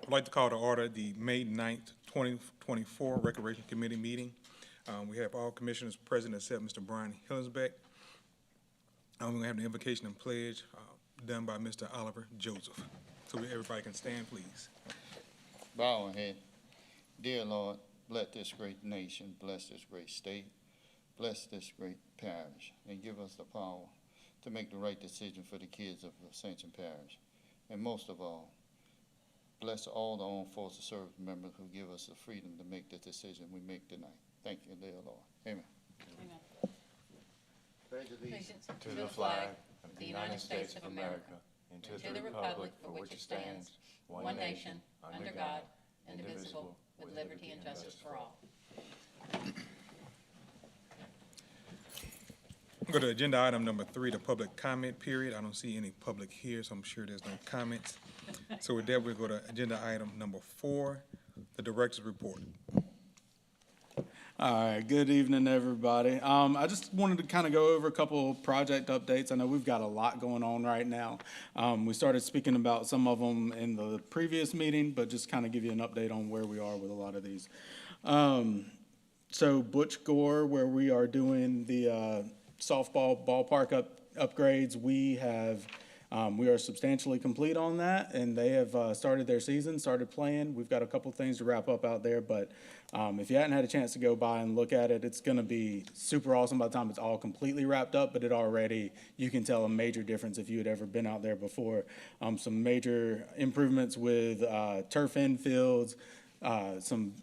I'd like to call to order the May 9th, 2024 Recreation Committee meeting. We have all commissioners present except Mr. Brian Hillsbeck. We're going to have the invocation and pledge done by Mr. Oliver Joseph. So everybody can stand, please. Bow our head. Dear Lord, bless this great nation, bless this great state, bless this great parish, and give us the power to make the right decision for the kids of Ascension Parish. And most of all, bless all the armed forces service members who give us the freedom to make the decision we make tonight. Thank you, dear Lord. Amen. Amen. Pledge allegiance To the flag of the United States of America and to the republic for which it stands, one nation, under God, indivisible, with liberty and justice for all. Go to agenda item number 3, the public comment period. I don't see any public here, so I'm sure there's no comments. So with that, we'll go to agenda item number 4, the director's report. All right, good evening, everybody. I just wanted to kind of go over a couple project updates. I know we've got a lot going on right now. We started speaking about some of them in the previous meeting, but just kind of give you an update on where we are with a lot of these. So Butch Gore, where we are doing the softball ballpark upgrades, we are substantially complete on that, and they have started their season, started playing. We've got a couple things to wrap up out there, but if you hadn't had a chance to go by and look at it, it's going to be super awesome by the time it's all completely wrapped up, but you can tell a major difference if you had ever been out there before. Some major improvements with turf infields, some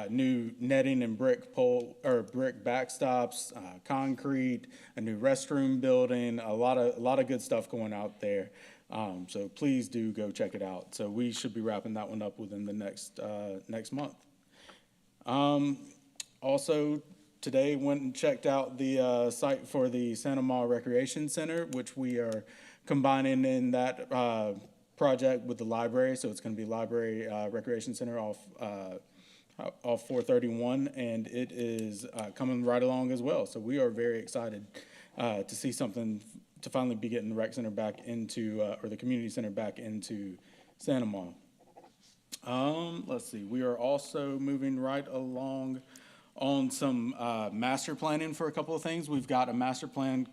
new netting and brick backstops, concrete, a new restroom building, a lot of good stuff going out there. So please do go check it out. So we should be wrapping that one up within the next month. Also today went and checked out the site for the Santa Ma Recreation Center, which we are combining in that project with the library. So it's going to be library recreation center off 431, and it is coming right along as well. So we are very excited to see something, to finally be getting the rec center back into, or the community center back into Santa Ma. Let's see, we are also moving right along on some master planning for a couple of things. We've got a master plan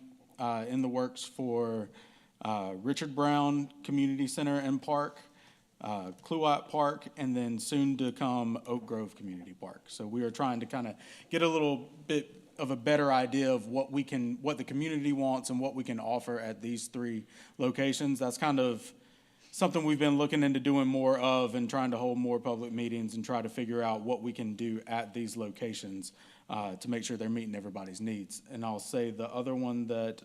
in the works for Richard Brown Community Center and Park, Kluwat Park, and then soon to come Oak Grove Community Park. So we are trying to kind of get a little bit of a better idea of what the community wants and what we can offer at these 3 locations. That's kind of something we've been looking into doing more of, and trying to hold more public meetings and try to figure out what we can do at these locations to make sure they're meeting everybody's needs. And I'll say the other one that,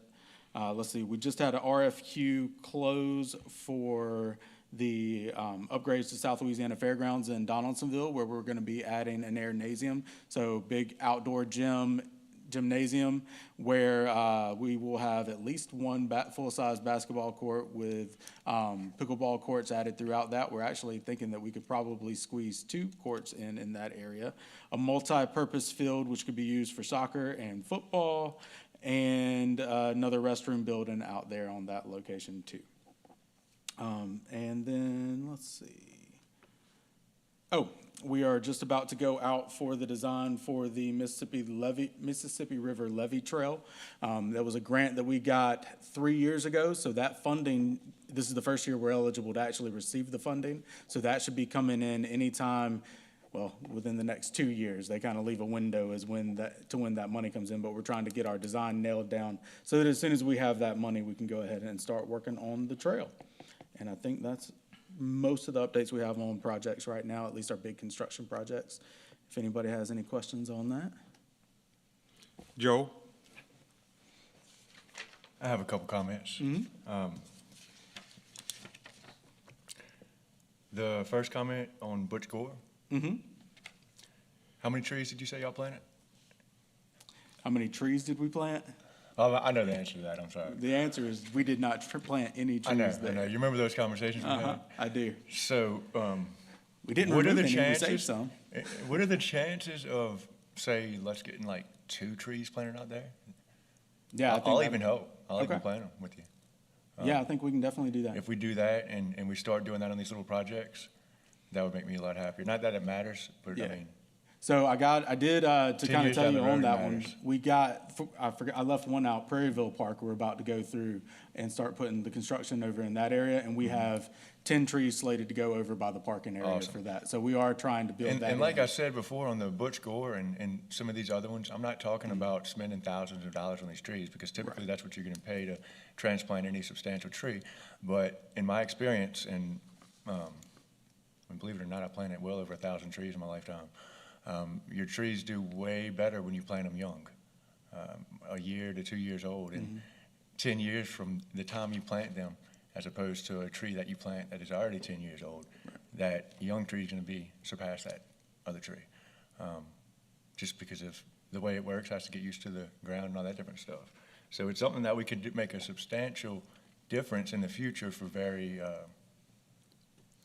let's see, we just had an RFQ close for the upgrades to South Louisiana Fairgrounds in Donaldsonville, where we're going to be adding an air-nasium, so big outdoor gymnasium, where we will have at least one full-size basketball court with pickleball courts added throughout that. We're actually thinking that we could probably squeeze 2 courts in that area. A multi-purpose field, which could be used for soccer and football, and another restroom building out there on that location too. And then, let's see. Oh, we are just about to go out for the design for the Mississippi River Levee Trail. That was a grant that we got 3 years ago, so that funding, this is the first year we're eligible to actually receive the funding, so that should be coming in anytime, well, within the next 2 years. They kind of leave a window as when that money comes in, but we're trying to get our design nailed down so that as soon as we have that money, we can go ahead and start working on the trail. And I think that's most of the updates we have on projects right now, at least our big construction projects. If anybody has any questions on that. Joe? I have a couple comments. The first comment on Butch Gore. How many trees did you say y'all planted? How many trees did we plant? I know the answer to that. I'm sorry. The answer is we did not plant any trees there. I know. You remember those conversations we had? I do. So, we didn't what are remove the any, chances? we saved some. What are the chances of, say, let's get like 2 trees planted out there? Yeah, I'll even help. I'll Okay. even plant them with you. Yeah, I think we can definitely do that. If we do that and we start doing that on these little projects, that would make me a lot happier. Not that it matters, but I Yeah. mean, So I did, to 10 kind of years tell down you the road on that matters. one, we got, I left one out, Prairieville Park, we're about to go through and start putting the construction over in that area, and we have 10 trees slated to go over by the parking area Mm-hmm. Awesome. for that. So we are trying to build and, that and like in. I said before on the Butch Gore and some of these other ones, I'm not talking about spending thousands of dollars on these trees, because typically that's what you're gonna pay to transplant any substantial tree. But in my experience, and believe it or not, I planted well over 1,000 trees in my lifetime. Your trees do way better when you plant them young, a year to 2 years old, and 10 years from the time you plant them, as opposed to a tree that you plant that is already 10 years old, that young tree is going to surpass that other tree, just because of the way it works, has to get used to the ground and all that different stuff. So it's something that we could make a substantial difference in the future for very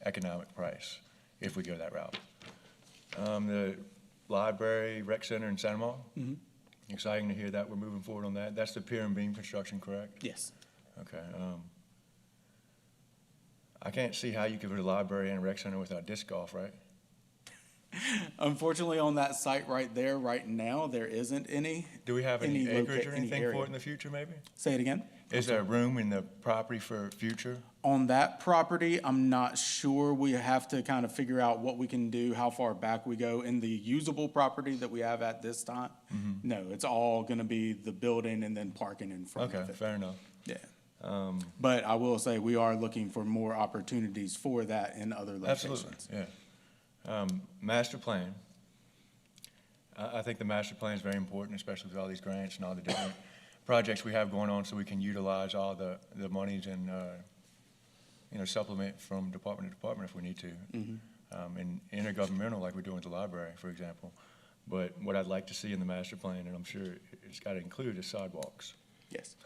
economic price if we go that route. The library, rec center in Santa Maria. Exciting to hear that we're moving forward on that. That's the pier and beam construction, correct? Yes. Okay. I can't see how you could put a library and a rec center without disc golf, right? Unfortunately, on that site right there, right now, there isn't any. Do we have any Any acreage or any anything for area. it in the future, maybe? Say it again? Is there room in the property for future? On that property, I'm not sure. We have to kind of figure out what we can do, how far back we go. In the usable property that we have at this time, no, it's all gonna be the building and then parking in front Okay, of it. fair enough. Yeah. But I will say, we are looking for more opportunities for that in other Absolutely, locations. yeah. Master plan. I think the master plan is very important, especially with all these grants and all the different projects we have going on, so we can utilize all the monies and, supplement from department to department if we need to. And intergovernmental, like we're doing with the library, for example. But what I'd like to see in the master plan, and I'm sure it's got to include, is sidewalks. Yes.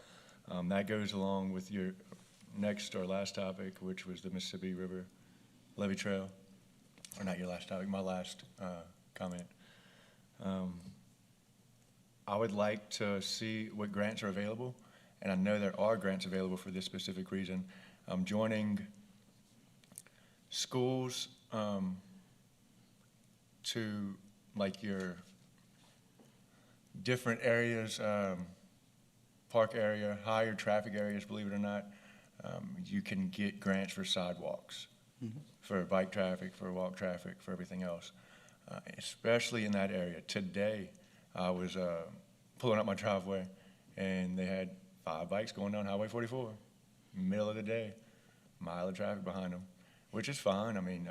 That goes along with your next or last topic, which was the Mississippi River Levee Trail. Or not your last topic, my last comment. I would like to see what grants are available, and I know there are grants available for this specific reason. Joining schools to, like, your different areas, park area, higher traffic areas, believe it or not, you can get grants for sidewalks, for bike traffic, for walk traffic, for everything else, especially in that area. Today, I was pulling up my driveway, and they had 5 bikes going down Highway 44, middle of the day, mile of traffic behind them, which is fine. I mean,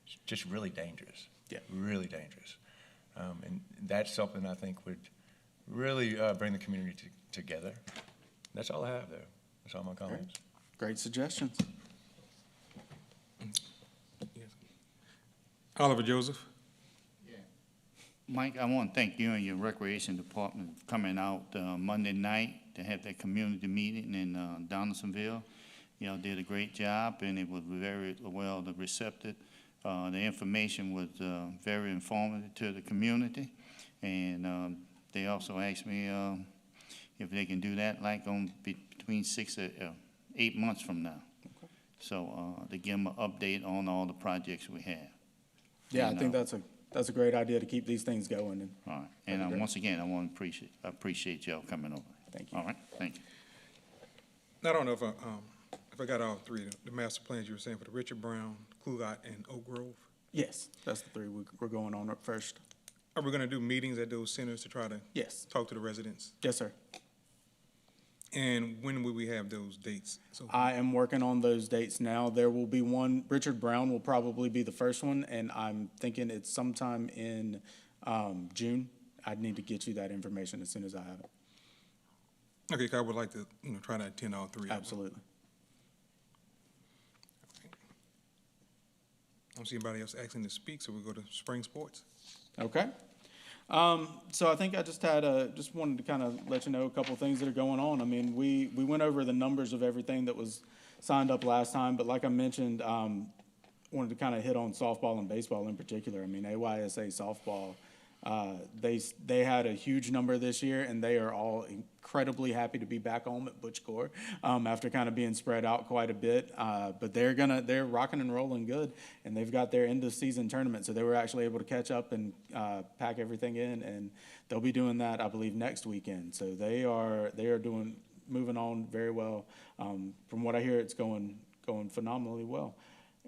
it's just really dangerous. Yeah. Really dangerous. And that's something I think would really bring the community together. That's all I have, though. That's all my comments. Great suggestions. Oliver Joseph. Mike, I want to thank you and your recreation department for coming out Monday night to have that community meeting in Donaldsonville. Did a great job, and it was very well receptive. The information was very informative to the community, and they also asked me if they can do that like on between 6 or 8 months from now. So to give them an update on all the projects we have. Yeah, I And, think that's a great idea to keep these things going, and All right, That'd be and great. once again, I appreciate y'all coming over. thank you. All right, thank you. I don't know if I got all three, the master plans you were saying for the Richard Brown, Clugot, and Oak Grove. Yes, that's the 3 we're going on up first. Are we gonna do meetings at those centers to try to Yes, talk to the residents? yes, sir. And when will we have those dates? So I am working on those dates now. There will be one, Richard Brown will probably be the first one, and I'm thinking it's sometime in June. I'd need to get you that information as soon as I have it. Okay, 'cause I would like to, try to attend all 3 of them. Absolutely. I don't see anybody else asking to speak, so we'll go to spring sports. Okay. So I think I just just wanted to kind of let you know a couple of things that are going on. I mean, we went over the numbers of everything that was signed up last time, but like I mentioned, wanted to kind of hit on softball and baseball in particular. I mean, AYSA softball They had a huge number this year, and they are all incredibly happy to be back home at Butch Gore after kind of being spread out quite a bit. But they're rocking and rolling good, and they've got their end of season tournament, so they were actually able to catch up and pack everything in, and they'll be doing that, I believe, next weekend. So they are moving on very well. From what I hear, it's going phenomenally well.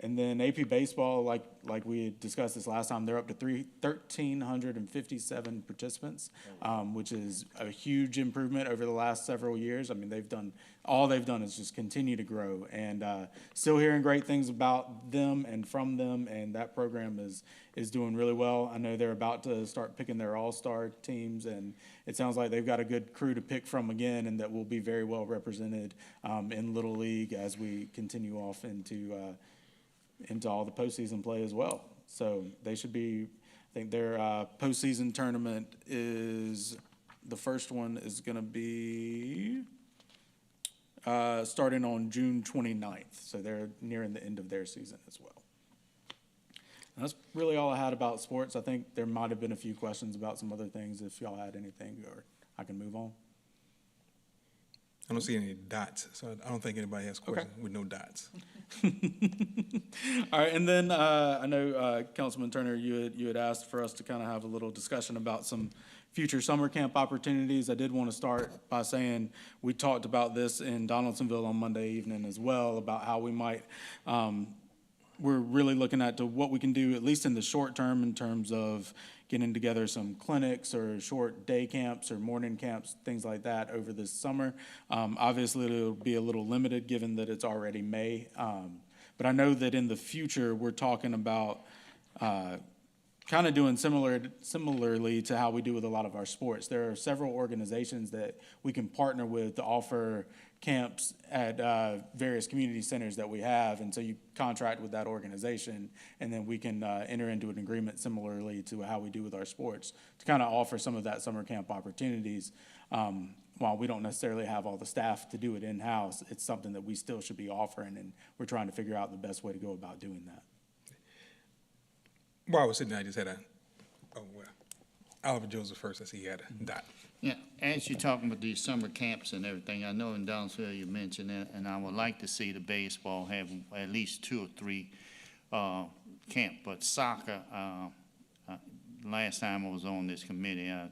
And then AP baseball, like we had discussed this last time, they're up to 1,357 participants, which is a huge improvement over the last several years. I mean, all they've done is just continue to grow, and still hearing great things about them and from them, and that program is doing really well. I know they're about to start picking their all-star teams, and it sounds like they've got a good crew to pick from again, and that will be very well represented in Little League as we continue off into all the postseason play as well. So they should be, I think their postseason tournament the first one is going to be starting on June 29th. So they're nearing the end of their season as well. And that's really all I had about sports. I think there might have been a few questions about some other things if y'all had anything, or I can move on. I don't see any dots, so I don't think anybody has questions with no dots. All right, and then I know Councilman Turner, you had asked for us to kind of have a little discussion about some future summer camp opportunities. I did want to start by saying we talked about this in Donaldsonville on Monday evening as well, about how we might, we're really looking at what we can do, at least in the short term, in terms of getting together some clinics or short day camps or morning camps, things like that over this summer. Obviously, it'll be a little limited given that it's already May. But I know that in the future, we're talking about kind of doing similarly to how we do with a lot of our sports. There are several organizations that we can partner with to offer camps at various community centers that we have, and so you contract with that organization, and then we can enter into an agreement similarly to how we do with our sports to kind of offer some of that summer camp opportunities. While we don't necessarily have all the staff to do it in-house, it's something that we still should be offering, and we're trying to figure out the best way to go about doing that. While I was sitting there, I just had Oliver Joseph first, I see he had a dot. Yeah, as you're talking about these summer camps and everything, I know in Donaldsonville you mentioned it, and I would like to see the baseball have at least 2 or 3 camp. But soccer, last time I was on this committee, I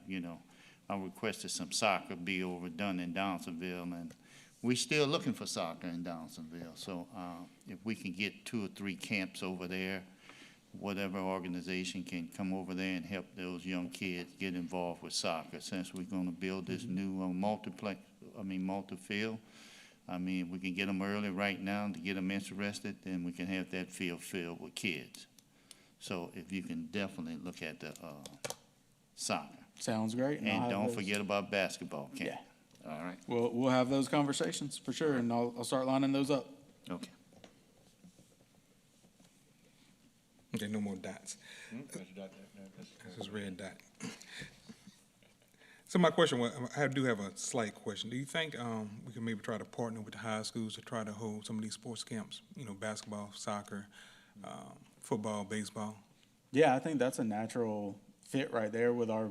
requested some soccer be overdone in Donaldsonville, and we're still looking for soccer in Donaldsonville. So if we can get 2 or 3 camps over there, whatever organization can come over there and help those young kids get involved with soccer, since we're going to build this new multi-field. I mean, we can get them early right now to get them interested, then we can have that field filled with kids. So if you can definitely look at the soccer. Sounds great. And don't forget about basketball camp. Yeah. All right. We'll have those conversations for sure, and I'll start lining those up. Okay. Okay, no more dots. This is red dot. So my question was, I do have a slight question. Do you think we can maybe try to partner with the high schools to try to hold some of these sports camps, basketball, soccer, football, baseball? Yeah, I think that's a natural fit right there with our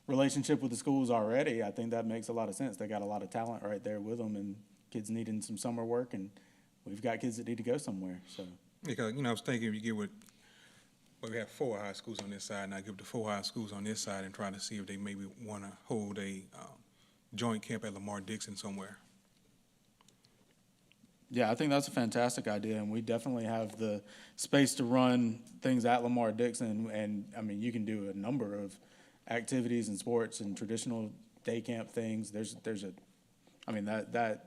relationship with the schools already. I think that makes a lot of sense. They got a lot of talent right there with them, and kids needing some summer work, and we've got kids that need to go somewhere. So Because, I was thinking if you get we have 4 high schools on this side, and I give the 4 high schools on this side and try to see if they maybe want to hold a joint camp at Lamar Dixon somewhere. yeah, I think that's a fantastic idea, and we definitely have the space to run things at Lamar Dixon. And I mean, you can do a number of activities and sports and traditional day camp things. That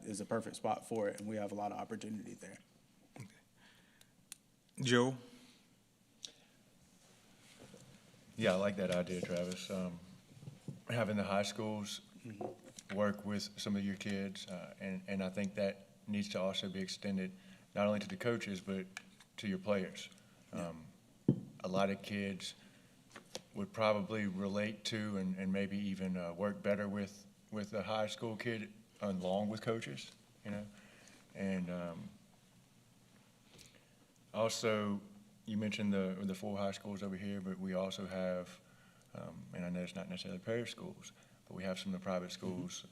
is a perfect spot for it, and we have a lot of opportunity there. Joe? Yeah, I like that idea, Travis. Having the high schools work with some of your kids, and I think that needs to also be extended not only to the coaches, but to your players. A lot of kids would probably relate to and maybe even work better with a high school kid along with coaches, And also, you mentioned the 4 high schools over here, but we also have And I know it's not necessarily parish schools, but we have some of the private schools.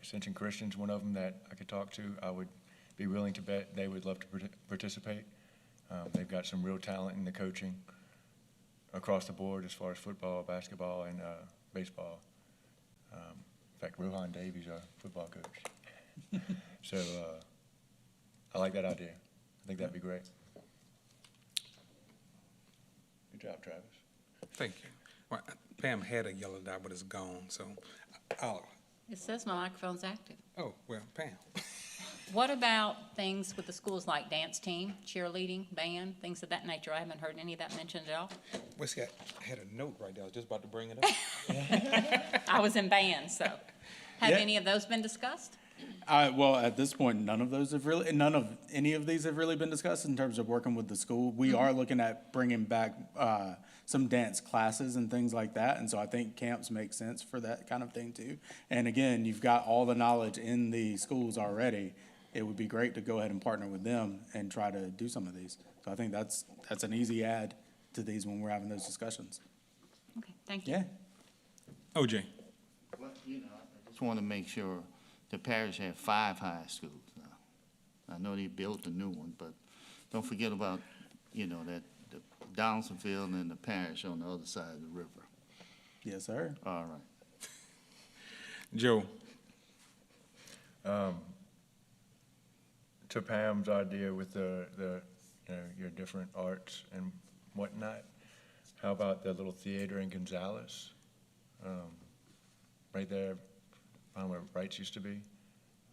Ascension Christian's one of them that I could talk to. I would be willing to bet they would love to participate. They've got some real talent in the coaching across the board as far as football, basketball, and baseball. In fact, Rohan Davies, our football coach. So I like that idea. I think that'd be great. Good job, Travis. Thank you. Well, Pam had a yellow dot, but it's gone, so I'll, It says my microphone's active. oh, well, Pam. What about things with the schools like dance team, cheerleading, band, things of that nature? I haven't heard any of that mentioned at all. Well, see, I had a note right there. I was just about to bring it up. I was in band, so. Have Yeah. any of those been discussed? Well, at this point, none of any of these have really been discussed in terms of working with the school. We are looking at bringing back some dance classes and things like that, and so I think camps make sense for that kind of thing too. And again, you've got all the knowledge in the schools already. It would be great to go ahead and partner with them and try to do some of these. So I think that's an easy add to these when we're having those discussions. Okay, thank you. Yeah. OJ. Well, I just want to make sure the parish have 5 high schools now. I know they built a new one, but don't forget about, that the Donaldsonville and the parish on the other side of the river. Yes, sir. All right. Joe. To Pam's idea with the your different arts and whatnot, how about the little theater in Gonzales? Right there, around where Wrights used to be.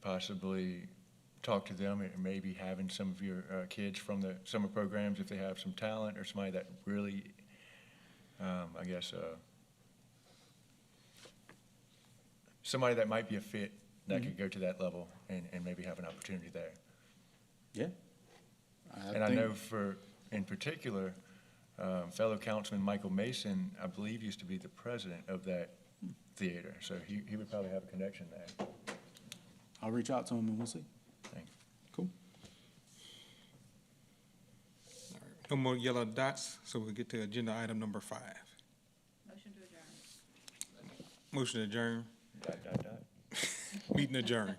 Possibly talk to them and maybe having some of your kids from the summer programs if they have some talent or somebody that really, somebody that might be a fit that could go to that level and maybe have an opportunity there. Yeah. And I know in particular, fellow Councilman Michael Mason, I believe, used to be the president of that theater, so he would probably have a connection there. I'll reach out to him and we'll see. Thanks. Cool. No more yellow dots, so we'll get to agenda item number 5. Motion to adjourn. Motion adjourned, Dot, dot, dot. meeting adjourned.